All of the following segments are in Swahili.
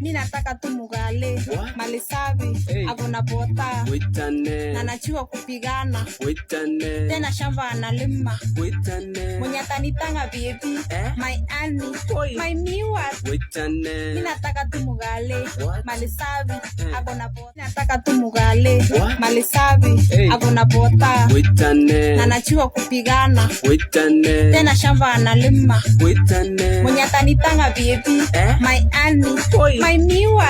Mimi nataka tu mugale mali safi akona bota na najua kupigana tena shamba analima mwenye atanitanga baby my honey my miwa. Mimi nataka tu mugale mali safi akona bota. Nataka tu mugale mali safi akona bota na najua kupigana tena shamba analima mwenye atanitanga baby my honey my miwa.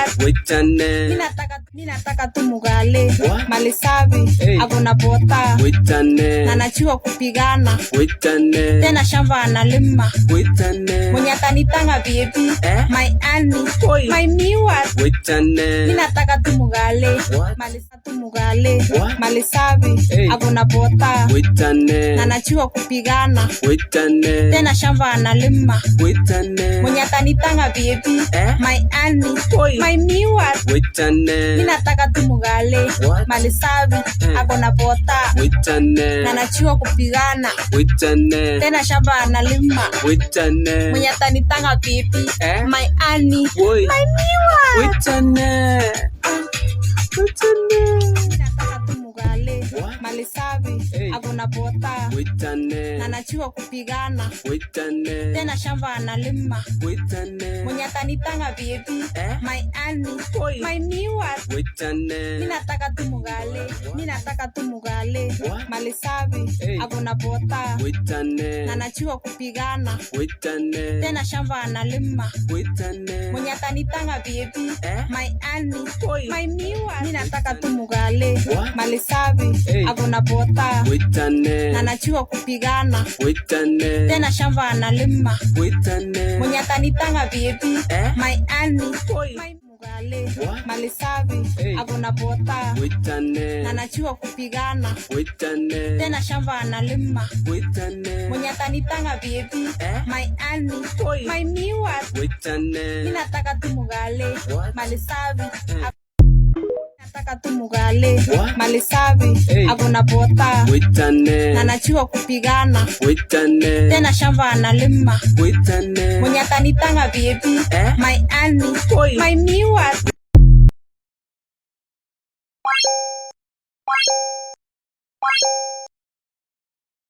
Mimi nataka tu mugale mali safi akona bota na najua kupigana tena shamba analima mwenye atanitanga baby my honey my miwa. Mimi nataka tu mugale mali safi akona bota na najua kupigana tena shamba analima mwenye atanitanga baby my honey my miwa. Mimi nataka tu mugale mali safi akona bota na najua kupigana tena shamba analima mwenye atanitanga baby my honey my miwa. Nataka tu mugale mali safi akona bota na najua kupigana tena shamba analima mwenye atanitanga baby my honey my miwa. Mimi nataka tu mugale mali safi akona bota na najua kupigana tena shamba analima mwenye atanitanga baby my honey my miwa. Mimi nataka tu mugale mali safi akona bota na najua kupigana tena shamba analima mwenye atanitanga baby my honey my mugale mali safi akona bota na najua kupigana tena shamba analima mwenye atanitanga baby my honey my miwa. Mimi nataka tu mugale mali safi nataka tu mugale mali safi akona bota na najua kupigana tena shamba analima mwenye atanitanga baby my honey my miwa.